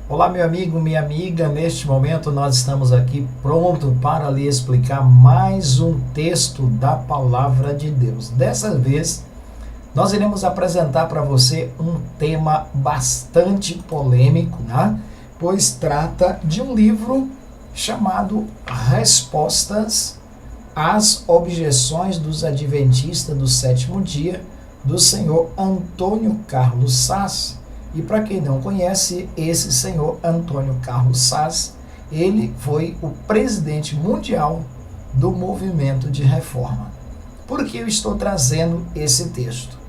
Olá, meu amigo, minha amiga. Neste momento nós estamos aqui pronto para lhe explicar mais um texto da Palavra de Deus. Dessa vez, nós iremos apresentar para você um tema bastante polêmico, né? Pois trata de um livro chamado Respostas às Objeções dos Adventistas do Sétimo Dia, do senhor Antônio Carlos Saz. E para quem não conhece, esse senhor Antônio Carlos Saz, ele foi o presidente mundial do movimento de reforma. Por que eu estou trazendo esse texto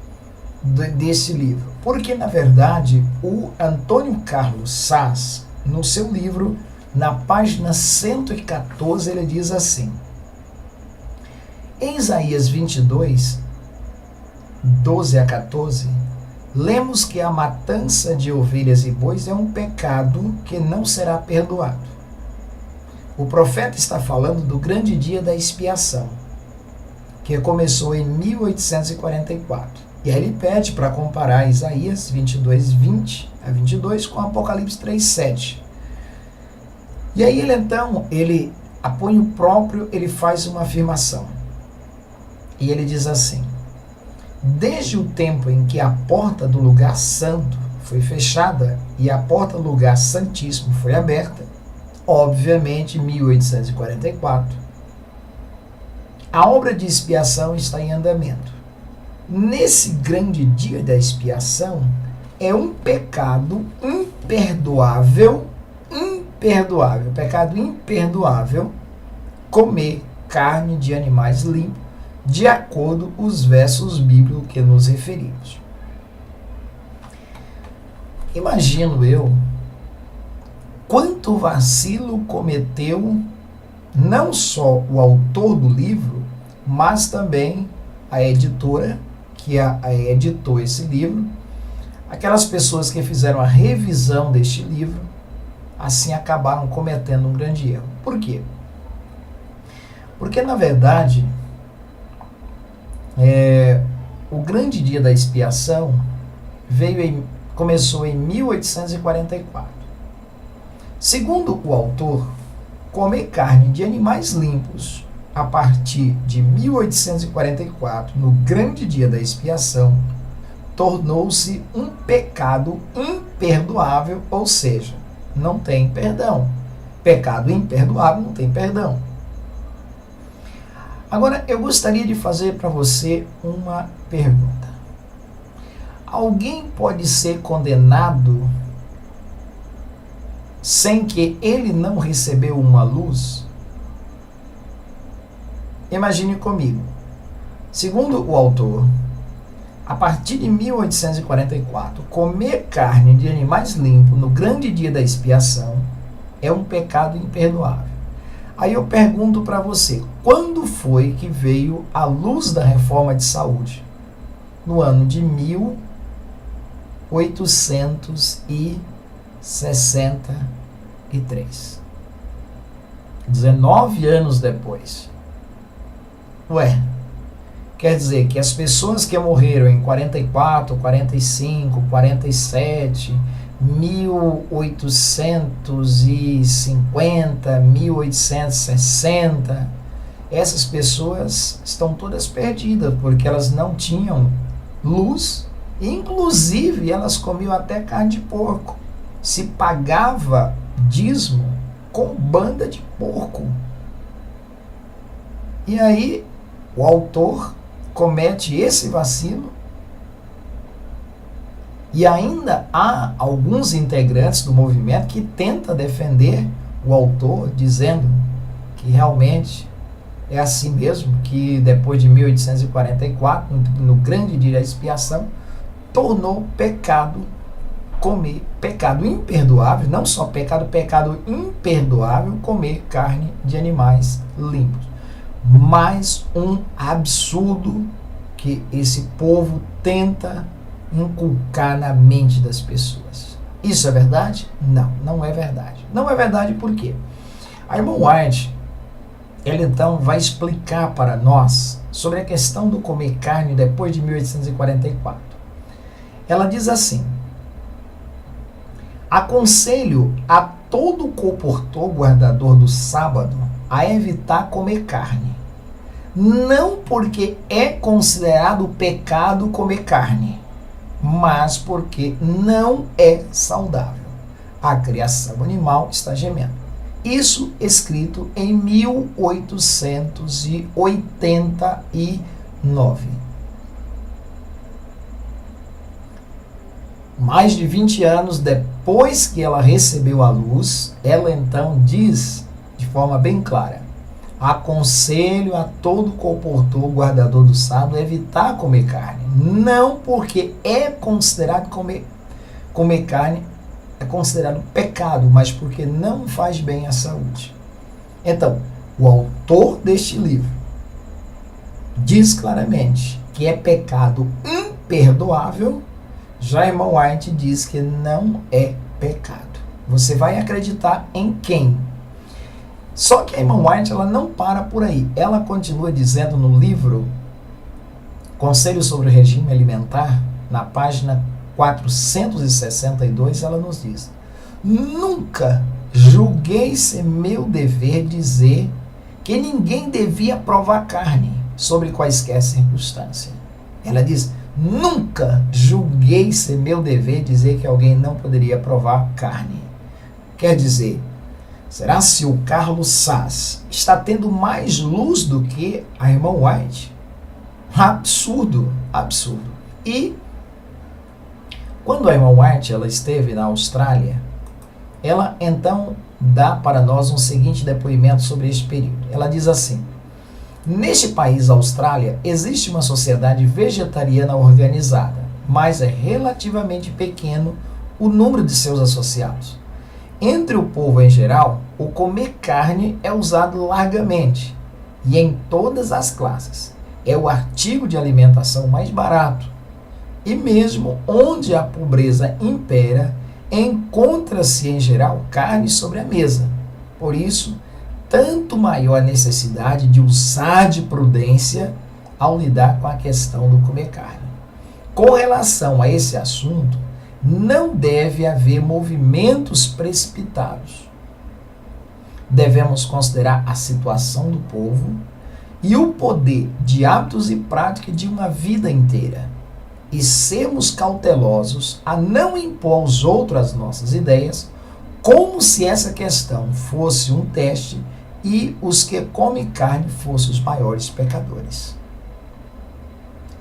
desse livro? Porque, na verdade, o Antônio Carlos Saz, no seu livro, na página 114, ele diz assim: em Isaías 22, 12 a 14, lemos que a matança de ovelhas e bois é um pecado que não será perdoado. O profeta está falando do grande dia da expiação, que começou em 1844. E aí ele pede para comparar Isaías 22, 20 a 22 com Apocalipse 3, 7. E aí ele apoio próprio, ele faz uma afirmação. E ele diz assim: desde o tempo em que a porta do lugar santo foi fechada e a porta do lugar santíssimo foi aberta, obviamente 1844, a obra de expiação está em andamento. Nesse grande dia da expiação, é um pecado imperdoável, pecado imperdoável, comer carne de animais limpos, de acordo com os versos bíblicos que nos referimos. Imagino eu quanto vacilo cometeu não só o autor do livro, mas também a editora que editou esse livro, aquelas pessoas que fizeram a revisão deste livro, assim acabaram cometendo um grande erro. Por quê? Porque, na verdade, o grande dia da expiação começou em 1844. Segundo o autor, comer carne de animais limpos a partir de 1844, no grande dia da expiação, tornou-se um pecado imperdoável, ou seja, não tem perdão. Pecado imperdoável não tem perdão. Agora, eu gostaria de fazer para você uma pergunta. Alguém pode ser condenado sem que ele não recebeu uma luz? Imagine comigo. Segundo o autor, a partir de 1844, comer carne de animais limpos no grande dia da expiação é um pecado imperdoável. Aí eu pergunto para você, quando foi que veio a luz da reforma de saúde? No ano de 1863. 19 anos depois. Ué, quer dizer que as pessoas que morreram em 44, 45, 47, 1850, 1860, essas pessoas estão todas perdidas, porque elas não tinham luz, inclusive elas comiam até carne de porco. Se pagava dízimo com banda de porco. E aí o autor comete esse vacilo. E ainda há alguns integrantes do movimento que tentam defender o autor, dizendo que realmente é assim mesmo, que depois de 1844, no grande dia da expiação, tornou pecado comer, pecado imperdoável, não só pecado imperdoável comer carne de animais limpos. Mais um absurdo que esse povo tenta inculcar na mente das pessoas. Isso é verdade? Não, não é verdade. Não é verdade por quê? A irmã White, ela então vai explicar para nós sobre a questão do comer carne depois de 1844. Ela diz assim: Aconselho a todo comportor guardador do sábado a evitar comer carne. Não porque é considerado pecado comer carne, mas porque não é saudável. A criação animal está gemendo. Isso escrito em 1889. Mais de 20 anos depois que ela recebeu a luz, ela então diz de forma bem clara: aconselho a todo comportor guardador do sábado a evitar comer carne. Não porque é considerado comer carne, é considerado pecado, mas porque não faz bem à saúde. Então, o autor deste livro diz claramente que é pecado imperdoável. Já a irmã White diz que não é pecado. Você vai acreditar em quem? Só que a irmã White, ela não para por aí. Ela continua dizendo no livro Conselhos sobre o Regime Alimentar, na página 462, ela nos diz: nunca julguei ser meu dever dizer que ninguém devia provar carne sobre quaisquer circunstâncias. Ela diz: nunca julguei ser meu dever dizer que alguém não poderia provar carne. Quer dizer, será se o Carlos Saz está tendo mais luz do que a irmã White? Absurdo, absurdo. E quando a irmã White ela esteve na Austrália, ela então dá para nós um seguinte depoimento sobre este período. Ela diz assim: neste país, Austrália, existe uma sociedade vegetariana organizada, mas é relativamente pequeno o número de seus associados. Entre o povo em geral, o comer carne é usado largamente e em todas as classes. É o artigo de alimentação mais barato. E mesmo onde a pobreza impera, encontra-se em geral carne sobre a mesa. Por isso, tanto maior a necessidade de usar de prudência ao lidar com a questão do comer carne. Com relação a esse assunto, não deve haver movimentos precipitados. Devemos considerar a situação do povo e o poder de hábitos e práticas de uma vida inteira, e sermos cautelosos a não impor aos outros as nossas ideias, como se essa questão fosse um teste e os que comem carne fossem os maiores pecadores.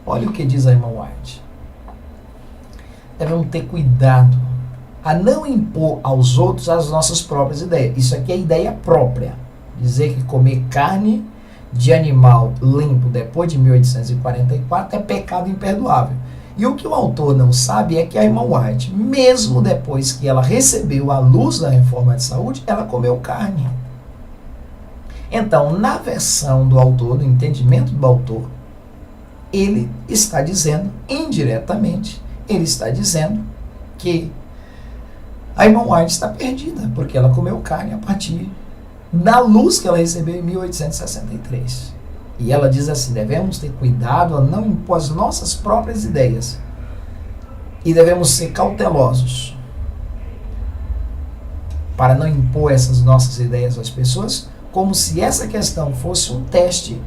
Olha o que diz a irmã White. Devemos ter cuidado a não impor aos outros as nossas próprias ideias. Isso aqui é ideia própria. Dizer que comer carne de animal limpo depois de 1844 é pecado imperdoável. E o que o autor não sabe é que a irmã White, mesmo depois que ela recebeu a luz da reforma de saúde, ela comeu carne. Então, na versão do autor, no entendimento do autor, ele está dizendo, indiretamente, ele está dizendo que a irmã White está perdida, porque ela comeu carne a partir da luz que ela recebeu em 1863. E ela diz assim: devemos ter cuidado a não impor as nossas próprias ideias. E devemos ser cautelosos para não impor essas nossas ideias às pessoas, como se essa questão fosse um teste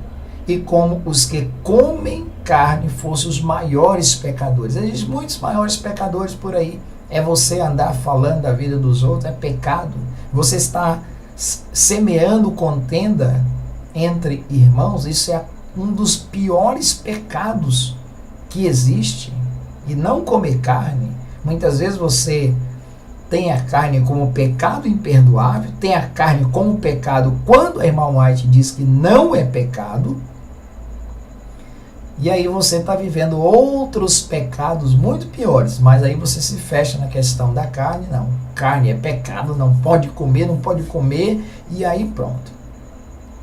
e como os que comem carne fossem os maiores pecadores. Existem muitos maiores pecadores por aí. É você andar falando da vida dos outros, é pecado. Você está semeando contenda entre irmãos, isso é um dos piores pecados que existe. E não comer carne, muitas vezes você tem a carne como pecado imperdoável, tem a carne como pecado quando a irmã White diz que não é pecado, e aí você está vivendo outros pecados muito piores, mas aí você se fecha na questão da carne. Não, carne é pecado, não pode comer, e aí pronto.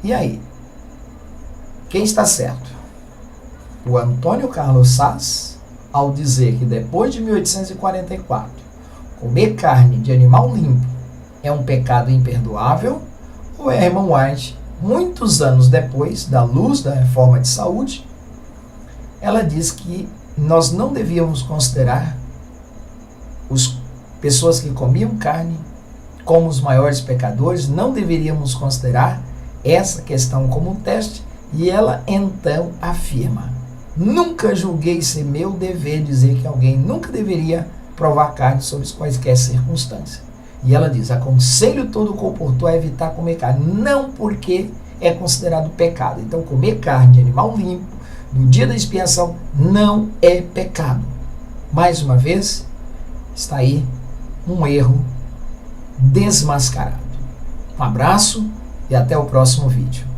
E aí? Quem está certo? O Antônio Carlos Saz, ao dizer que depois de 1844, comer carne de animal limpo é um pecado imperdoável, ou é a irmã White, muitos anos depois da luz da reforma de saúde, ela diz que nós não devíamos considerar os pessoas que comiam carne como os maiores pecadores, não deveríamos considerar essa questão como um teste, e ela então afirma: nunca julguei ser meu dever dizer que alguém nunca deveria provar carne sob quaisquer circunstâncias. E ela diz: aconselho todo o comportor a evitar comer carne, não porque é considerado pecado. Então, comer carne de animal limpo no dia da expiação não é pecado. Mais uma vez, está aí um erro desmascarado. Um abraço e até o próximo vídeo.